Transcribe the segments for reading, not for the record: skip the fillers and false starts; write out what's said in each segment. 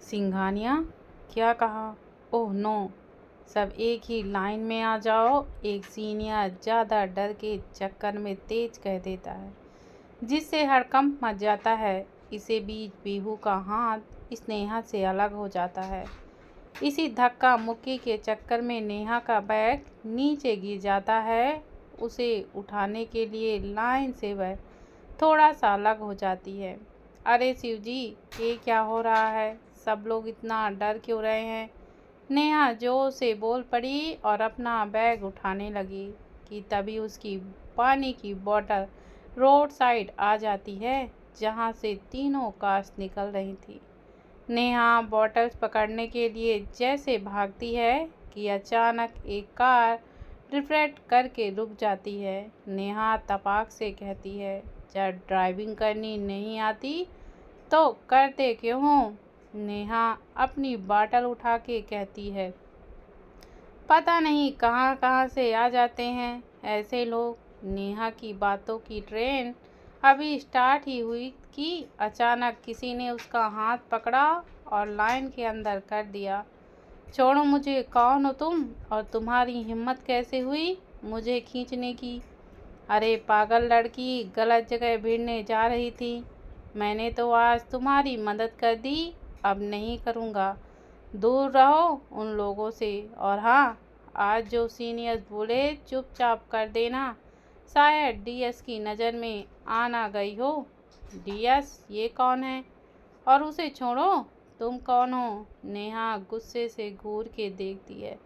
सिंघानिया, क्या कहा? Oh no! सब एक ही लाइन में आ जाओ, एक सीनियर ज़्यादा डर के चक्कर में तेज कह देता है, जिससे हड़कंप मच जाता है। इसी बीच पीहू का हाथ इस नेहा से अलग हो जाता है। इसी धक्का मुक्की के चक्कर में नेहा का बैग नीचे गिर जाता है। उसे उठाने के लिए लाइन से वह थोड़ा सा अलग हो जाती है। अरे शिवजी, ये क्या हो रहा है? सब लोग इतना डर क्यों रहे हैं? नेहा जोर से बोल पड़ी और अपना बैग उठाने लगी कि तभी उसकी पानी की बोतल रोड साइड आ जाती है, जहाँ से तीनों कार्स निकल रही थी। नेहा बॉटल्स पकड़ने के लिए जैसे भागती है कि अचानक एक कार रिफ्लेक्ट करके रुक जाती है। नेहा तपाक से कहती है, जब ड्राइविंग करनी नहीं आती तो करते क्यों हो? नेहा अपनी बॉटल उठा के कहती है, पता नहीं कहाँ कहाँ से आ जाते हैं ऐसे लोग। नेहा की बातों की ट्रेन अभी स्टार्ट ही हुई कि अचानक किसी ने उसका हाथ पकड़ा और लाइन के अंदर कर दिया। छोड़ो मुझे, कौन हो तुम और तुम्हारी हिम्मत कैसे हुई मुझे खींचने की? अरे पागल लड़की, गलत जगह भिड़ने जा रही थी। मैंने तो आज तुम्हारी मदद कर दी, अब नहीं करूँगा। दूर रहो उन लोगों से। और हाँ, आज जो सीनियर्स बोले चुपचाप कर देना। शायद डीएस की नज़र में आ ना गई हो। डीएस? ये कौन है? और उसे छोड़ो, तुम कौन हो? नेहा गुस्से से घूर के देखती है।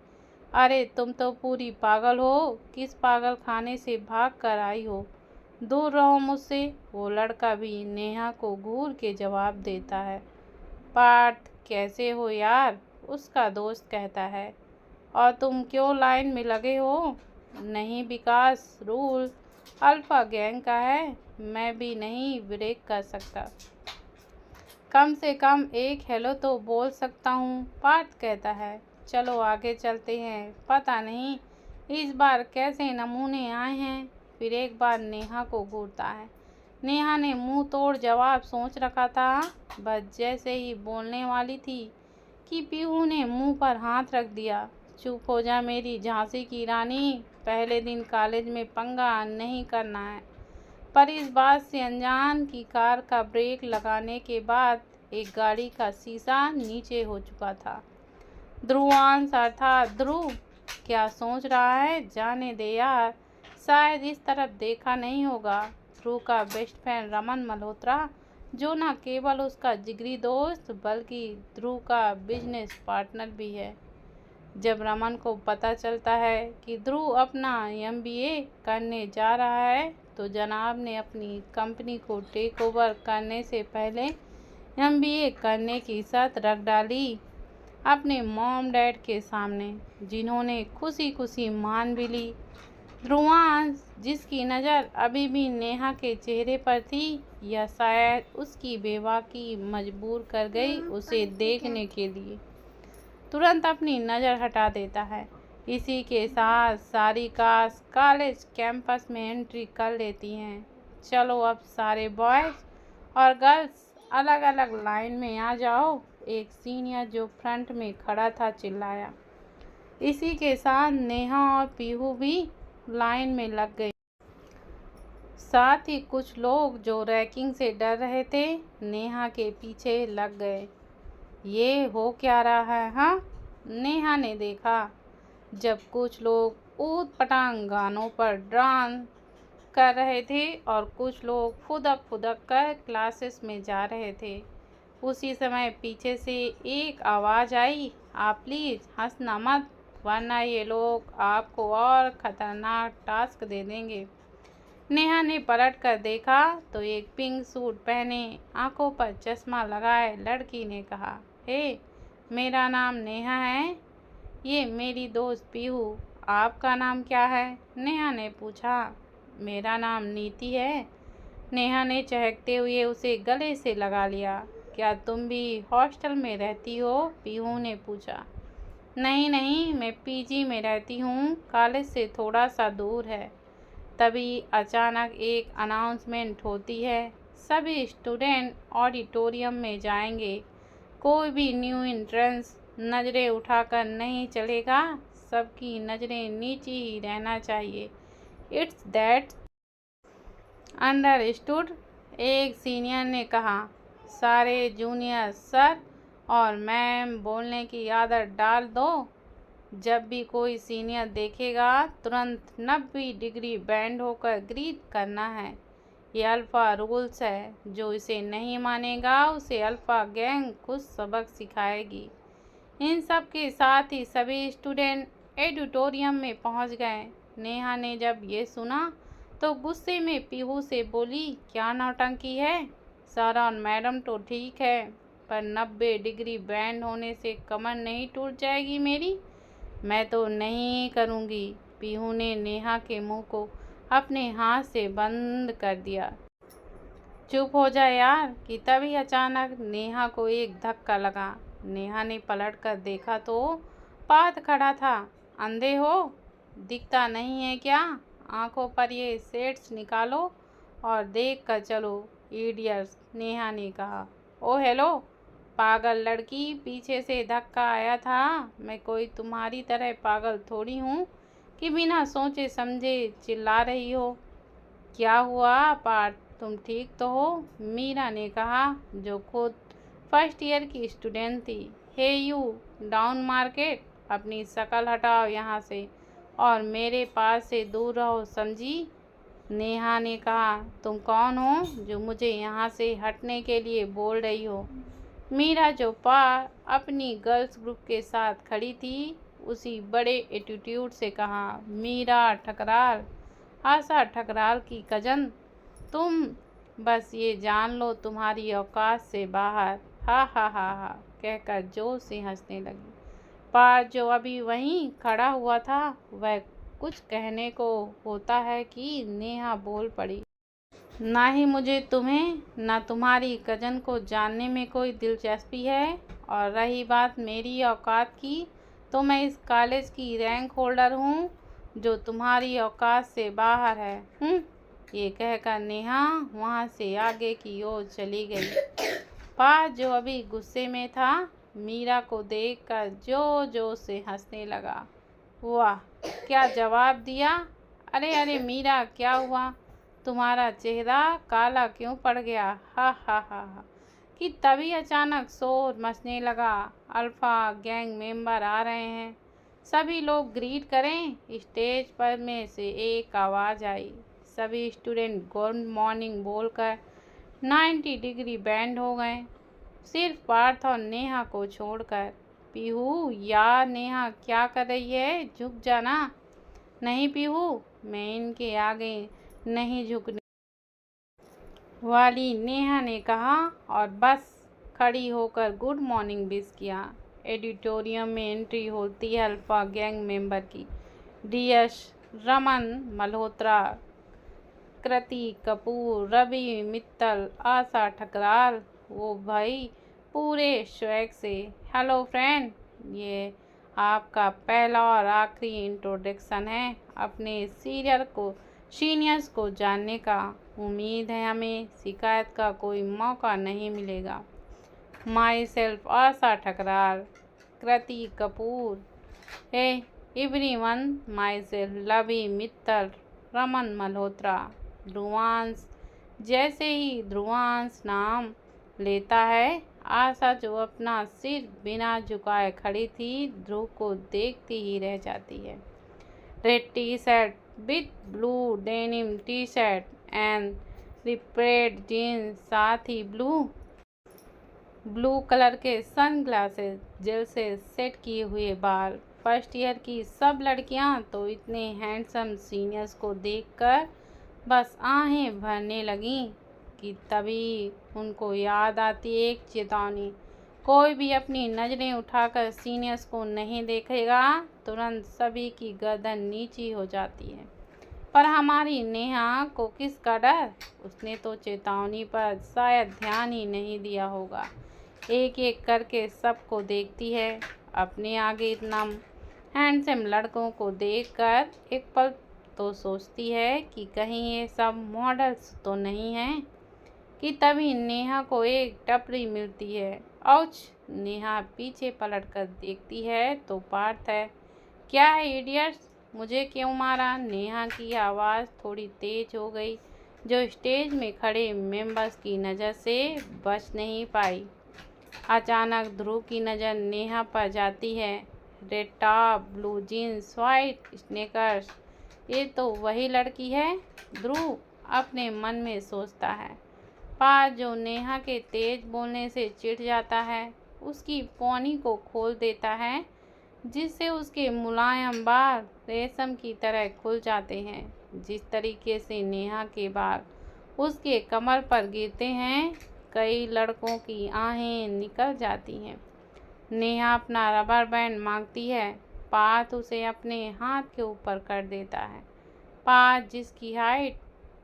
अरे तुम तो पूरी पागल हो, किस पागल खाने से भाग कर आई हो? दूर रहो मुझसे। वो लड़का भी नेहा को घूर के जवाब देता है। पार्थ, कैसे हो यार? उसका दोस्त कहता है। और तुम क्यों लाइन में लगे हो? नहीं विकास, रूल अल्फा गैंग का है, मैं भी नहीं ब्रेक कर सकता। कम से कम एक हेलो तो बोल सकता हूँ, पार्थ कहता है। चलो आगे चलते हैं, पता नहीं इस बार कैसे नमूने आए हैं। फिर एक बार नेहा को घूरता है। नेहा ने मुंह तोड़ जवाब सोच रखा था, बस जैसे ही बोलने वाली थी कि पीहू ने मुंह पर हाथ रख दिया। चुप हो जा मेरी झांसी की रानी, पहले दिन कॉलेज में पंगा नहीं करना है। पर इस बात से अनजान कि कार का ब्रेक लगाने के बाद एक गाड़ी का शीशा नीचे हो चुका था। ध्रुवांश अर्थात ध्रुव क्या सोच रहा है जाने दे यार, शायद इस तरफ देखा नहीं होगा। ध्रुव का बेस्ट फ्रेंड रमन मल्होत्रा, जो न केवल उसका जिगरी दोस्त बल्कि ध्रुव का बिजनेस पार्टनर भी है। जब रमन को पता चलता है कि ध्रुव अपना एमबीए करने जा रहा है, तो जनाब ने अपनी कंपनी को टेक ओवर करने से पहले एमबीए करने की शर्त रख डाली अपने मॉम डैड के सामने, जिन्होंने खुशी खुशी मान भी ली। ध्रुवांश, जिसकी नज़र अभी भी नेहा के चेहरे पर थी, या शायद उसकी बेबाकी मजबूर कर गई उसे देखने के लिए, तुरंत अपनी नज़र हटा देता है। इसी के साथ सारी कार्स कॉलेज कैंपस में एंट्री कर लेती हैं। चलो अब सारे बॉयज़ और गर्ल्स अलग अलग लाइन में आ जाओ, एक सीनियर जो फ्रंट में खड़ा था चिल्लाया। इसी के साथ नेहा और पीहू भी लाइन में लग गए। साथ ही कुछ लोग जो रैकिंग से डर रहे थे, नेहा के पीछे लग गए। ये हो क्या रहा है? हाँ, नेहा ने देखा जब कुछ लोग ऊट पटांग गानों पर डांस कर रहे थे और कुछ लोग फुदक फुदक कर क्लासेस में जा रहे थे। उसी समय पीछे से एक आवाज़ आई, आप प्लीज़ हंसना मत, वरना ये लोग आपको और ख़तरनाक टास्क दे देंगे। नेहा ने पलट कर देखा तो एक पिंक सूट पहने, आंखों पर चश्मा लगाए लड़की ने कहा, हे, मेरा नाम नेहा है, ये मेरी दोस्त पीहू। आपका नाम क्या है? नेहा ने पूछा। मेरा नाम नीति है। नेहा ने चहकते हुए उसे गले से लगा लिया। क्या तुम भी हॉस्टल में रहती हो? पीहू ने पूछा। नहीं नहीं, मैं पीजी में रहती हूँ, कॉलेज से थोड़ा सा दूर है। तभी अचानक एक अनाउंसमेंट होती है, सभी स्टूडेंट ऑडिटोरियम में जाएंगे, कोई भी न्यू एंट्रेंस नज़रें उठाकर नहीं चलेगा, सबकी नज़रें नीचे ही रहना चाहिए। इट्स दैट अंडरस्टूड, एक सीनियर ने कहा। सारे जूनियर सर और मैम बोलने की आदत डाल दो। जब भी कोई सीनियर देखेगा तुरंत 90 डिग्री बैंड होकर ग्रीट करना है। ये अल्फ़ा रूल्स है, जो इसे नहीं मानेगा उसे अल्फ़ा गैंग खुद सबक सिखाएगी। इन सब के साथ ही सभी स्टूडेंट एडिटोरियम में पहुंच गए। नेहा ने जब ये सुना तो गुस्से में पीहू से बोली, क्या नौटंकी है? सर और मैडम तो ठीक है, पर 90 डिग्री बैंड होने से कमर नहीं टूट जाएगी मेरी? मैं तो नहीं करूँगी। पीहू ने नेहा के मुंह को अपने हाथ से बंद कर दिया। चुप हो जा यार। कि तभी अचानक नेहा को एक धक्का लगा। नेहा ने पलट कर देखा तो पार्थ खड़ा था। अंधे हो? दिखता नहीं है क्या? आंखों पर ये शेड्स निकालो और देख कर चलो इडियट्स, नेहा ने कहा। ओ हेलो पागल लड़की, पीछे से धक्का आया था। मैं कोई तुम्हारी तरह पागल थोड़ी हूँ कि बिना सोचे समझे चिल्ला रही हो। क्या हुआ पार्थ, तुम ठीक तो हो? मीरा ने कहा, जो खुद फर्स्ट ईयर की स्टूडेंट थी। हे यू डाउन मार्केट, अपनी शक्ल हटाओ यहाँ से और मेरे पास से दूर रहो, समझी? नेहा ने कहा, तुम कौन हो जो मुझे यहाँ से हटने के लिए बोल रही हो? मीरा जो पार अपनी गर्ल्स ग्रुप के साथ खड़ी थी उसी बड़े एटीट्यूड से कहा। मीरा ठकराल, आशा ठकराल की कजन, तुम बस ये जान लो तुम्हारी औकात से बाहर। हा हा हा हा कहकर जोर से हंसने लगी। पार्थ जो अभी वहीं खड़ा हुआ था वह कुछ कहने को होता है कि नेहा बोल पड़ी। ना ही मुझे तुम्हें ना तुम्हारी कज़न को जानने में कोई दिलचस्पी है, और रही बात मेरी औकात की, तो मैं इस कॉलेज की रैंक होल्डर हूँ जो तुम्हारी औकात से बाहर है। ये कहकर नेहा वहाँ से आगे की ओर चली गई। पार्थ जो अभी गुस्से में था मीरा को देखकर जोर से हंसने लगा। वाह, क्या जवाब दिया! अरे अरे मीरा, क्या हुआ? तुम्हारा चेहरा काला क्यों पड़ गया? हा हा हा हा। कि तभी अचानक शोर मचने लगा। अल्फ़ा गैंग मेंबर आ रहे हैं, सभी लोग ग्रीट करें। स्टेज पर में से एक आवाज़ आई। सभी स्टूडेंट गुड मॉर्निंग बोलकर 90 डिग्री बैंड हो गए, सिर्फ पार्थ और नेहा को छोड़कर। पीहू यार, नेहा क्या कर रही है? झुक जाना। नहीं पीहू, मैं इनके आगे नहीं झुकने वाली, नेहा ने कहा और बस खड़ी होकर गुड मॉर्निंग विश किया। एडिटोरियम में एंट्री होती है अल्फ़ा गैंग मेंबर की। डीएस रमन मल्होत्रा, कृति कपूर, रवि मित्तल, आशा ठकराल, वो भाई पूरे स्वैग से। हेलो फ्रेंड, ये आपका पहला और आखिरी इंट्रोडक्शन है अपने सीनियर्स को जानने का। उम्मीद है हमें शिकायत का कोई मौका नहीं मिलेगा। Myself Asha Thakral, Kriti Kapoor, everyone, myself Ravi Mittal, Raman Malhotra. Dhruvansh. जैसे ही ध्रुवांश नाम लेता है, आशा जो अपना सिर बिना झुकाए खड़ी थी ध्रुव को देखती ही रह जाती है। Red T shirt with blue denim T shirt and ripped jeans, साथ ही ब्लू कलर के सनग्लासेस, जेल से सेट किए हुए बाल। फर्स्ट ईयर की सब लड़कियां तो इतने हैंडसम सीनियर्स को देखकर बस आहें भरने लगीं कि तभी उनको याद आती एक चेतावनी। कोई भी अपनी नज़रें उठाकर सीनियर्स को नहीं देखेगा, तुरंत सभी की गर्दन नीची हो जाती है। पर हमारी नेहा को किसका डर? उसने तो चेतावनी पर शायद ध्यान ही नहीं दिया होगा। एक एक करके सबको देखती है। अपने आगे इतना हैंडसम लड़कों को देखकर एक पल तो सोचती है कि कहीं ये सब मॉडल्स तो नहीं हैं। कि तभी नेहा को एक टपरी मिलती है। औच! नेहा पीछे पलटकर देखती है तो पार्थ है। क्या है इडियट्स, मुझे क्यों मारा? नेहा की आवाज़ थोड़ी तेज हो गई, जो स्टेज में खड़े मेंबर्स की नज़र से बच नहीं पाई। अचानक ध्रुव की नज़र नेहा पर जाती है। Red top, blue jeans, white sneakers, ये तो वही लड़की है। ध्रुव अपने मन में सोचता है। पार्थ, जो नेहा के तेज बोलने से चिढ़ जाता है, उसकी पौनी को खोल देता है, जिससे उसके मुलायम बाल रेशम की तरह खुल जाते हैं। जिस तरीके से नेहा के बाल उसके कमर पर गिरते हैं, कई लड़कों की आहें निकल जाती हैं। नेहा अपना रबर बैंड मांगती है। पार्थ उसे अपने हाथ के ऊपर कर देता है। पार्थ, जिसकी हाइट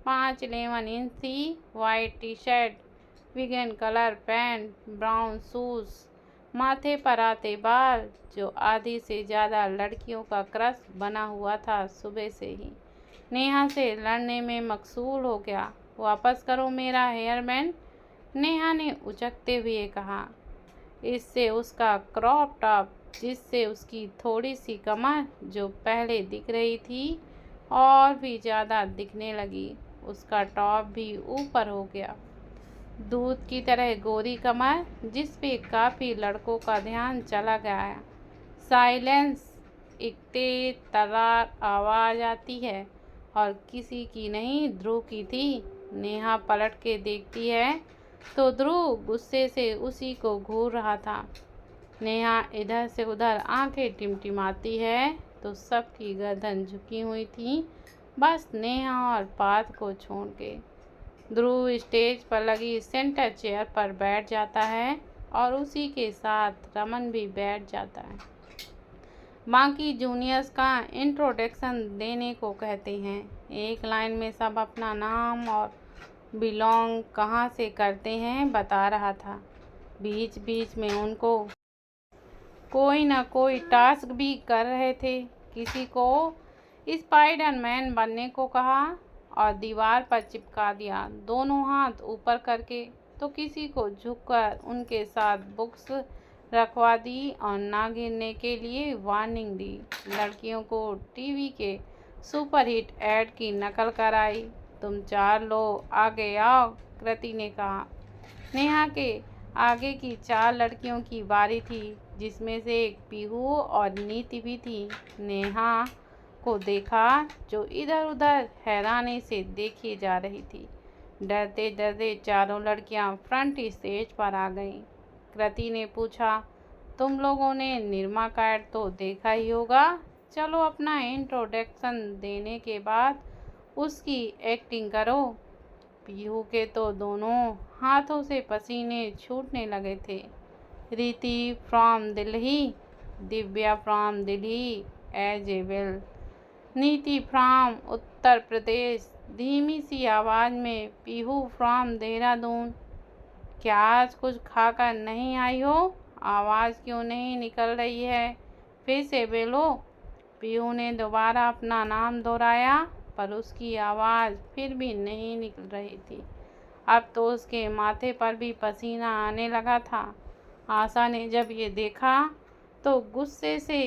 5'11" इंच थी, white T shirt, vegan colour pant, brown shoes, माथे पर आते बाल, जो आधी से ज़्यादा लड़कियों का क्रश बना हुआ था सुबह से ही, नेहा से लड़ने में मकसूल हो गया। वापस करो मेरा हेयर बैंड, नेहा ने उचकते हुए कहा। इससे उसका क्रॉप टॉप, जिससे उसकी थोड़ी सी कमर जो पहले दिख रही थी और भी ज़्यादा दिखने लगी, उसका टॉप भी ऊपर हो गया। दूध की तरह गोरी कमर, जिस पे काफ़ी लड़कों का ध्यान चला गया। साइलेंस! एक तेज तर्रार आवाज़ आती है, और किसी की नहीं, ध्रुव की थी। नेहा पलट के देखती है तो ध्रुव गुस्से से उसी को घूर रहा था। नेहा इधर से उधर आंखें टिमटिमाती है तो सबकी गर्दन झुकी हुई थी, बस नेहा और पार्थ को छोड़ के। ध्रुव स्टेज पर लगी सेंटर चेयर पर बैठ जाता है और उसी के साथ रमन भी बैठ जाता है। बाकी जूनियर्स का इंट्रोडक्शन देने को कहते हैं। एक लाइन में सब अपना नाम और बिलोंग कहाँ से करते हैं बता रहा था। बीच बीच में उनको कोई ना कोई टास्क भी कर रहे थे। किसी को स्पाइडरमैन बनने को कहा और दीवार पर चिपका दिया दोनों हाथ ऊपर करके, तो किसी को झुककर उनके साथ बुक्स रखवा दी और ना गिरने के लिए वार्निंग दी। लड़कियों को टीवी के सुपरहिट ऐड की नकल कराई। तुम 4 लोग आगे आओ, कृति ने कहा। नेहा के आगे की 4 लड़कियों की बारी थी, जिसमें से एक पीहू और नीति भी थी। नेहा को देखा, जो इधर उधर हैरानी से देखी जा रही थी। डरते डरते चारों लड़कियां फ्रंट स्टेज पर आ गईं। कृति ने पूछा, तुम लोगों ने निरमा का ऐड तो देखा ही होगा, चलो अपना इंट्रोडक्शन देने के बाद उसकी एक्टिंग करो। पीहू के तो दोनों हाथों से पसीने छूटने लगे थे। Riti from Delhi, Divya from Delhi as a well, Niti from Uttar Pradesh. धीमी सी आवाज़ में, पीहू फ्रॉम देहरादून। क्या आज कुछ खाकर नहीं आई हो? आवाज़ क्यों नहीं निकल रही है? फिर से बोलो। पीहू ने दोबारा अपना नाम दोहराया, पर उसकी आवाज़ फिर भी नहीं निकल रही थी। अब तो उसके माथे पर भी पसीना आने लगा था। आशा ने जब ये देखा तो गुस्से से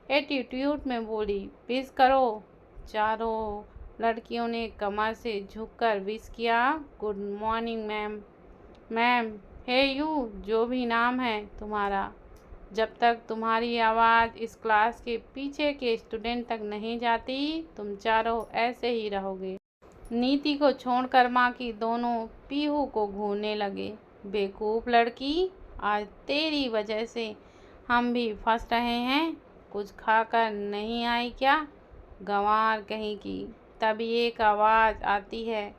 एटीट्यूड में बोली, विश करो। चारों लड़कियों ने कमर से झुककर विश किया। Good morning ma'am. Ma'am, hey you, जो भी नाम है तुम्हारा। जब तक तुम्हारी आवाज़ इस क्लास के पीछे के स्टूडेंट तक नहीं जाती, तुम चारों ऐसे ही रहोगे। नीति को छोड़कर बाकी दोनों पीहू को घूरने लगे। बेवकूफ़ लड़की, आज तेरी वजह से हम भी फंस रहे हैं। कुछ खाकर नहीं आई क्या? गंवार कहीं की। तभी एक आवाज़ आती है,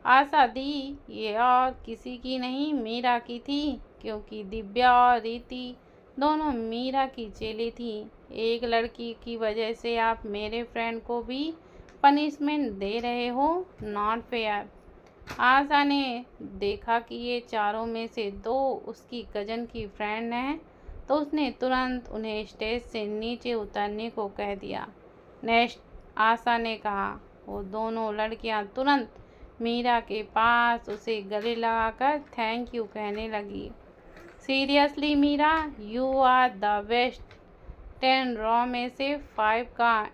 आशा दी, ये और किसी की नहीं, मीरा की थी, क्योंकि दिव्या और रीति दोनों मीरा की चेली थी। एक लड़की की वजह से आप मेरे फ्रेंड को भी पनिशमेंट दे रहे हो, नॉट फेयर। आशा ने देखा कि ये चारों में से 2 उसकी कज़न की फ्रेंड हैं, तो उसने तुरंत उन्हें स्टेज से नीचे उतरने को कह दिया। नेक्स्ट, आशा ने कहा। वो दोनों लड़कियां तुरंत मीरा के पास उसे गले लगाकर थैंक यू कहने लगी। Seriously Meera, you are the best. 10 row में से 5 का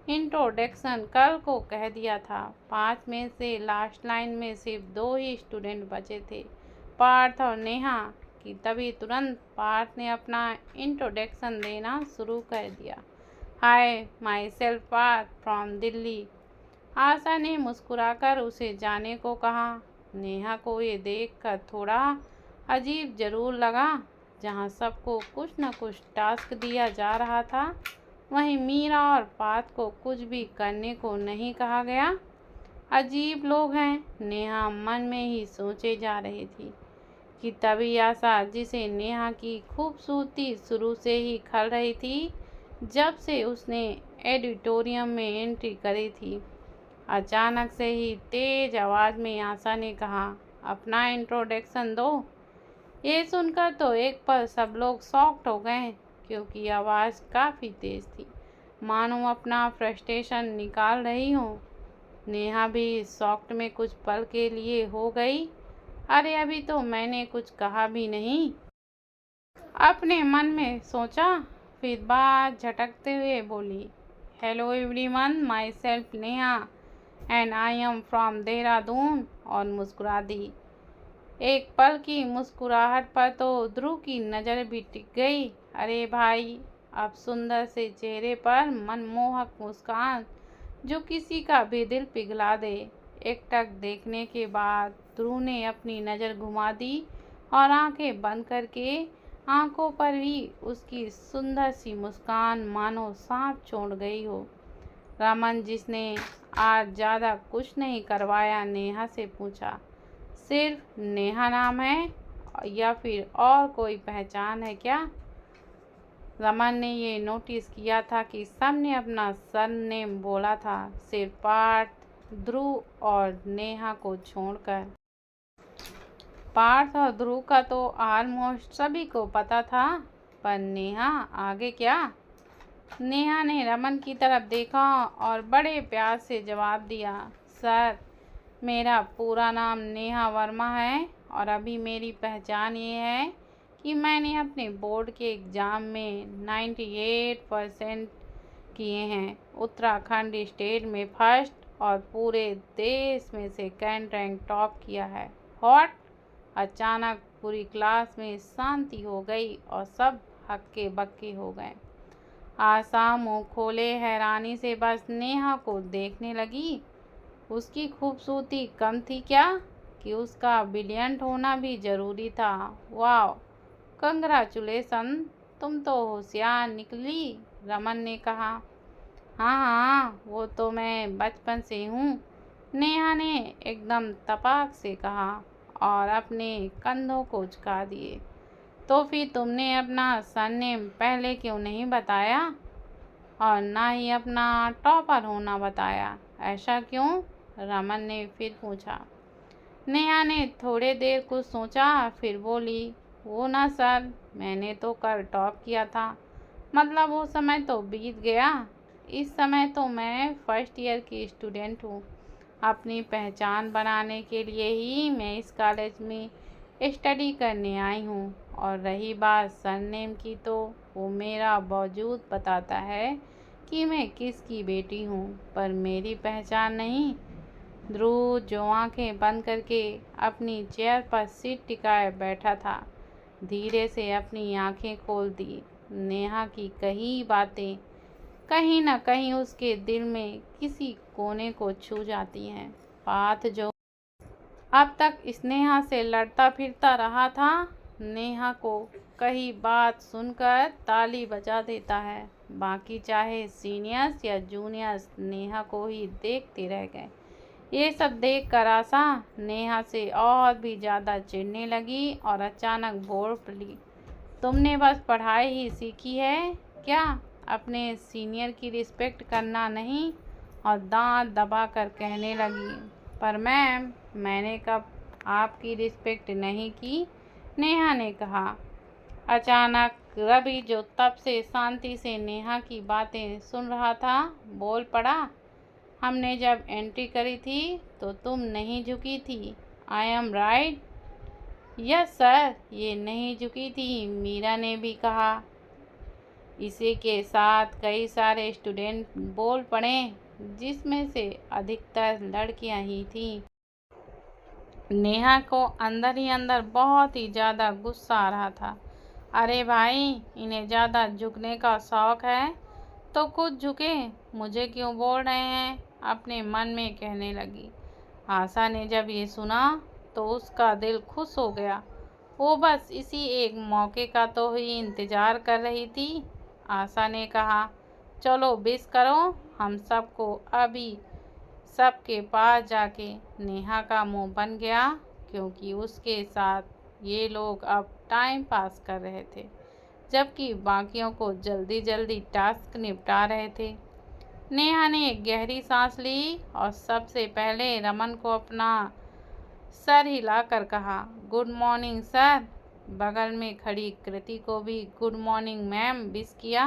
इंट्रोडक्शन कल को कह दिया था। 5 में से लास्ट लाइन में सिर्फ 2 ही स्टूडेंट बचे थे, पार्थ और नेहा कि तभी तुरंत पार्थ ने अपना इंट्रोडक्शन देना शुरू कर दिया। Hi, myself Parth from Delhi. Asha ने मुस्कुराकर उसे जाने को कहा। नेहा को ये देखकर थोड़ा अजीब जरूर लगा। जहाँ सबको कुछ न कुछ टास्क दिया जा रहा था, वहीं मीरा और पार्थ को कुछ भी करने को नहीं कहा गया। अजीब लोग हैं, नेहा मन में ही सोचे जा रही थी कि तभी आशा, जिसे नेहा की खूबसूरती शुरू से ही खल रही थी जब से उसने एडिटोरियम में एंट्री करी थी, अचानक से ही तेज आवाज़ में आशा ने कहा, अपना इंट्रोडक्शन दो। ये सुनकर तो एक पल सब लोग शॉक्ड हो गए, क्योंकि आवाज़ काफ़ी तेज़ थी, मानो अपना फ्रस्ट्रेशन निकाल रही हो। नेहा भी शॉक्ड में कुछ पल के लिए हो गई। अरे अभी तो मैंने कुछ कहा भी नहीं, अपने मन में सोचा। फिर बात झटकते हुए बोली, hello everyone, my self Neha and I am from Dehradun, और मुस्कुरा दी। एक पल की मुस्कुराहट पर तो ध्रुव की नज़र भी टिक गई। अरे भाई, अब सुंदर से चेहरे पर मनमोहक मुस्कान जो किसी का भी दिल पिघला दे। एकटक देखने के बाद ध्रुव ने अपनी नज़र घुमा दी और आंखें बंद करके आंखों पर भी उसकी सुंदर सी मुस्कान मानो सांप छोड़ गई हो। रमन, जिसने आज ज़्यादा कुछ नहीं करवाया, नेहा से पूछा, सिर्फ नेहा नाम है या फिर और कोई पहचान है क्या? रमन ने ये नोटिस किया था कि सबने अपना सरनेम बोला था, सिर्फ पार्थ, ध्रुव और नेहा को छोड़कर। पार्थ और ध्रुव का तो ऑलमोस्ट सभी को पता था, पर नेहा आगे क्या? नेहा ने रमन की तरफ देखा और बड़े प्यार से जवाब दिया, सर, मेरा पूरा नाम नेहा वर्मा है और अभी मेरी पहचान ये है कि मैंने अपने बोर्ड के एग्ज़ाम में 98% किए हैं, उत्तराखंड स्टेट में फर्स्ट और पूरे देश में सेकंड रैंक टॉप किया है। हॉट! अचानक पूरी क्लास में शांति हो गई और सब हक्के बक्के हो गए। आशा मुँह खोले हैरानी से बस नेहा को देखने लगी। उसकी खूबसूरती कम थी क्या कि उसका ब्रिलियंट होना भी ज़रूरी था? वाह, कंग्रेचुलेसन, तुम तो होशियार निकली, रमन ने कहा। हाँ हाँ, वो तो मैं बचपन से हूँ, नेहा ने एकदम तपाक से कहा और अपने कंधों को झुका दिए। तो फिर तुमने अपना सरनेम पहले क्यों नहीं बताया और ना ही अपना टॉपर होना बताया? ऐसा क्यों? रमन ने फिर पूछा। नेहा ने थोड़ी देर कुछ सोचा, फिर बोली, वो ना सर, मैंने तो कल टॉप किया था, मतलब वो समय तो बीत गया। इस समय तो मैं फर्स्ट ईयर की स्टूडेंट हूँ। अपनी पहचान बनाने के लिए ही मैं इस कॉलेज में स्टडी करने आई हूँ। और रही बात सरनेम की, तो वो मेरा वजूद बताता है कि मैं किसकी बेटी हूँ, पर मेरी पहचान नहीं। ध्रुव, जो आंखें बंद करके अपनी चेयर पर सिर टिकाए बैठा था, धीरे से अपनी आंखें खोल दी। नेहा की कई बातें कहीं न कहीं उसके दिल में किसी कोने को छू जाती हैं। पार्थ, जो अब तक स्नेहा से लड़ता फिरता रहा था, नेहा को कही बात सुनकर ताली बजा देता है। बाकी चाहे सीनियर्स या जूनियर्स नेहा को ही देखते रह गए। ये सब देखकर आशा नेहा से और भी ज़्यादा चिढ़ने लगी और अचानक बोल पड़ी, तुमने बस पढ़ाई ही सीखी है क्या? अपने सीनियर की रिस्पेक्ट करना नहीं? और दांत दबाकर कहने लगी, पर मैम, मैंने कब आपकी रिस्पेक्ट नहीं की? नेहा ने कहा। अचानक रवि, जो तब से शांति से नेहा की बातें सुन रहा था, बोल पड़ा, हमने जब एंट्री करी थी तो तुम नहीं झुकी थी, I am right? Yes sir, ये नहीं झुकी थी, मीरा ने भी कहा। इसी के साथ कई सारे स्टूडेंट बोल पड़े, जिसमें से अधिकतर लड़कियां ही थीं। नेहा को अंदर ही अंदर बहुत ही ज़्यादा गुस्सा आ रहा था। अरे भाई, इन्हें ज़्यादा झुकने का शौक है तो खुद झुके, मुझे क्यों बोल रहे हैं, अपने मन में कहने लगी। आशा ने जब ये सुना तो उसका दिल खुश हो गया। वो बस इसी एक मौके का तो ही इंतज़ार कर रही थी। आशा ने कहा, चलो विश करो हम सबको। अभी सबके पास जाके नेहा का मुंह बन गया, क्योंकि उसके साथ ये लोग अब टाइम पास कर रहे थे, जबकि बाकियों को जल्दी जल्दी टास्क निपटा रहे थे। नेहा ने एक गहरी सांस ली और सबसे पहले रमन को अपना सर हिलाकर कहा, गुड मॉर्निंग सर। बगल में खड़ी कृति को भी गुड मॉर्निंग मैम विश किया।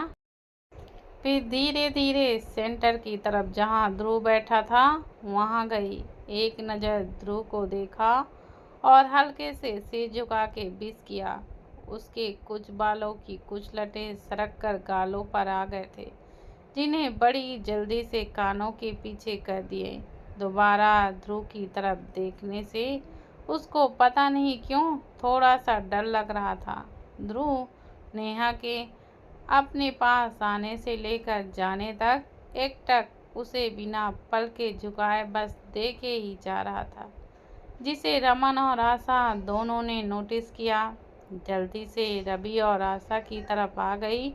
फिर धीरे धीरे सेंटर की तरफ जहां ध्रुव बैठा था वहां गई। एक नज़र ध्रुव को देखा और हल्के से सिर झुका के विश किया। उसके कुछ बालों की कुछ लटें सरक कर गालों पर आ गए थे, जिन्हें बड़ी जल्दी से कानों के पीछे कर दिए। दोबारा ध्रुव की तरफ देखने से उसको पता नहीं क्यों थोड़ा सा डर लग रहा था। ध्रुव नेहा के अपने पास आने से लेकर जाने तक एकटक उसे बिना पल के झुकाए बस देखे ही जा रहा था, जिसे रमन और आशा दोनों ने नोटिस किया। जल्दी से रवि और आशा की तरफ आ गई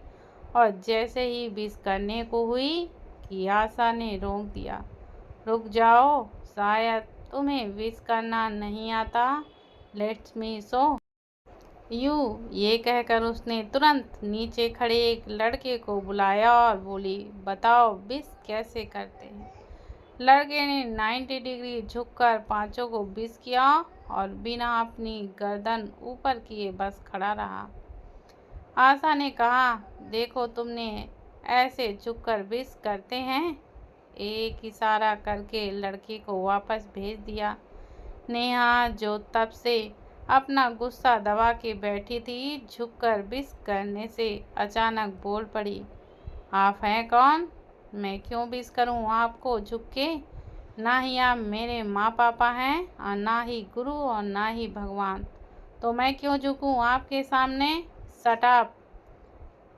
और जैसे ही विश करने को हुई कि आशा ने रोक दिया। रुक जाओ, शायद तुम्हें विश करना नहीं आता, लेट्स मी शो यू। ये कहकर उसने तुरंत नीचे खड़े एक लड़के को बुलाया और बोली, बताओ विश कैसे करते हैं। लड़के ने 90 डिग्री झुककर पांचों को विश किया और बिना अपनी गर्दन ऊपर किए बस खड़ा रहा। आशा ने कहा, देखो तुमने ऐसे झुककर विश करते हैं। एक इशारा करके लड़के को वापस भेज दिया। नेहा जो तब से अपना गुस्सा दबा के बैठी थी, झुककर विश करने से अचानक बोल पड़ी, आप हैं कौन? मैं क्यों विश करूं आपको झुक के? ना ही आप मेरे माँ पापा हैं और ना ही गुरु और ना ही भगवान, तो मैं क्यों झुकूं आपके सामने? शट अप,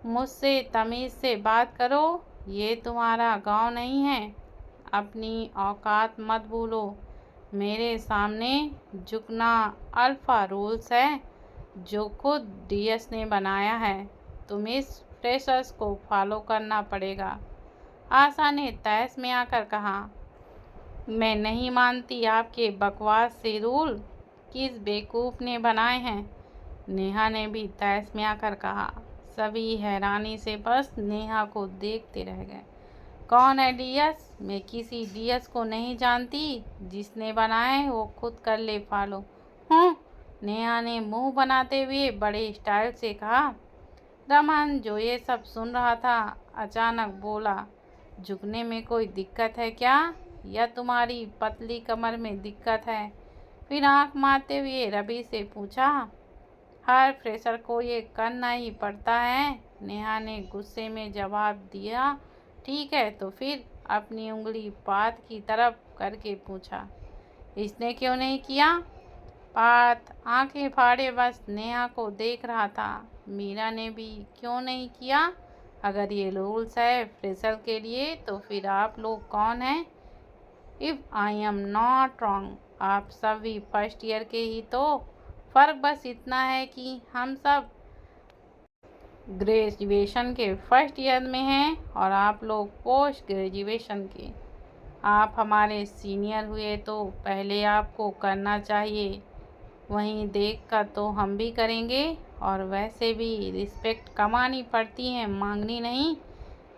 मुझसे तमीज़ से बात करो, ये तुम्हारा गांव नहीं है। अपनी औकात मत भूलो। मेरे सामने झुकना अल्फा रूल्स है, जो खुद डीएस ने बनाया है। तुम इस फ्रेशर्स को फॉलो करना पड़ेगा। आशा ने तहस में आकर कहा, मैं नहीं मानती आपके बकवास से रूल, किस बेवकूफ़ ने बनाए हैं? नेहा ने भी तहस में आकर कहा। सभी हैरानी से बस नेहा को देखते रह गए। कौन है डीएस? मैं किसी डीएस को नहीं जानती, जिसने बनाए वो खुद कर ले फॉलो। नेहा ने मुंह बनाते हुए बड़े स्टाइल से कहा। रमन जो ये सब सुन रहा था अचानक बोला, झुकने में कोई दिक्कत है क्या, या तुम्हारी पतली कमर में दिक्कत है? फिर आंख मारते हुए रवि से पूछा, हर फ्रेशर को ये करना ही पड़ता है। नेहा ने गुस्से में जवाब दिया, ठीक है तो फिर? अपनी उंगली पात की तरफ करके पूछा, इसने क्यों नहीं किया? पात आंखें फाड़े बस नेहा को देख रहा था। मीरा ने भी क्यों नहीं किया? अगर ये रूल्स है फ्रेशर के लिए तो फिर आप लोग कौन हैं? If I am not wrong आप सभी फर्स्ट ईयर के ही तो। फ़र्क बस इतना है कि हम सब ग्रेजुएशन के फर्स्ट ईयर में हैं और आप लोग पोस्ट ग्रेजुएशन के। आप हमारे सीनियर हुए तो पहले आपको करना चाहिए, वहीं देखकर तो हम भी करेंगे। और वैसे भी रिस्पेक्ट कमानी पड़ती है, मांगनी नहीं।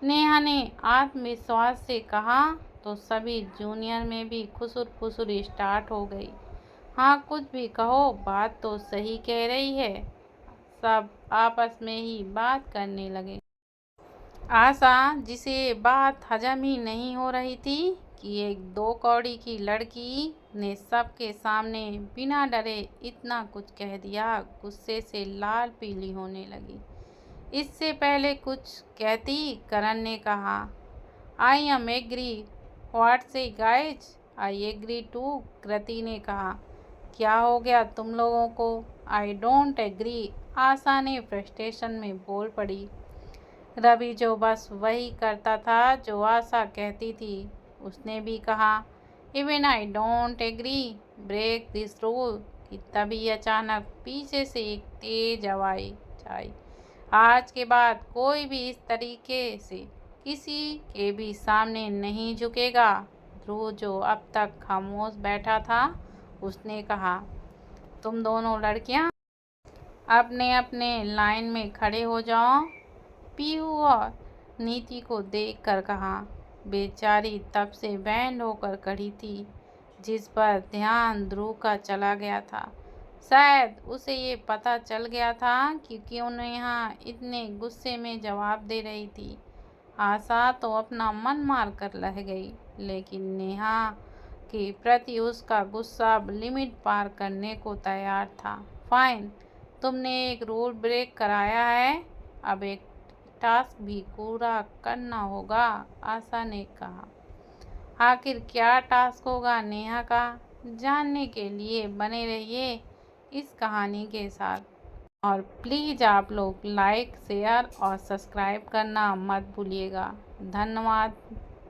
नेहा ने आत्मविश्वास से कहा तो सभी जूनियर में भी खुसुर फुसुर स्टार्ट हो गई। हाँ कुछ भी कहो, बात तो सही कह रही है। सब आपस में ही बात करने लगे। आशा, जिसे बात हजम ही नहीं हो रही थी कि एक 2 कौड़ी की लड़की ने सबके सामने बिना डरे इतना कुछ कह दिया, गुस्से से लाल पीली होने लगी। इससे पहले कुछ कहती करण ने कहा, आई एम एग्री। व्हाट से गाइज, आई एग्री टू, कृति ने कहा। क्या हो गया तुम लोगों को? आई डोंट एग्री, आशा ने फ्रस्ट्रेशन में बोल पड़ी। रवि जो बस वही करता था जो आशा कहती थी, उसने भी कहा, even I don't agree, break this rule. कि तभी अचानक पीछे से एक तेज आवाज आई, आज के बाद कोई भी इस तरीके से किसी के भी सामने नहीं झुकेगा। ध्रुव जो अब तक खामोश बैठा था, उसने कहा, तुम दोनों लड़कियां अपने अपने लाइन में खड़े हो जाओ। पीहू और नीति को देखकर कहा। बेचारी तब से बैंड होकर खड़ी थी, जिस पर ध्यान ध्रुव का चला गया था। शायद उसे ये पता चल गया था कि क्यों नेहा इतने गुस्से में जवाब दे रही थी। आशा तो अपना मन मार कर रह गई, लेकिन नेहा के प्रति उसका गुस्सा अब लिमिट पार करने को तैयार था। फाइन, तुमने एक रूल ब्रेक कराया है, अब एक टास्क भी पूरा करना होगा, आशा ने कहा। आखिर क्या टास्क होगा नेहा का, जानने के लिए बने रहिए इस कहानी के साथ। और प्लीज़ आप लोग लाइक, शेयर और सब्सक्राइब करना मत भूलिएगा। धन्यवाद।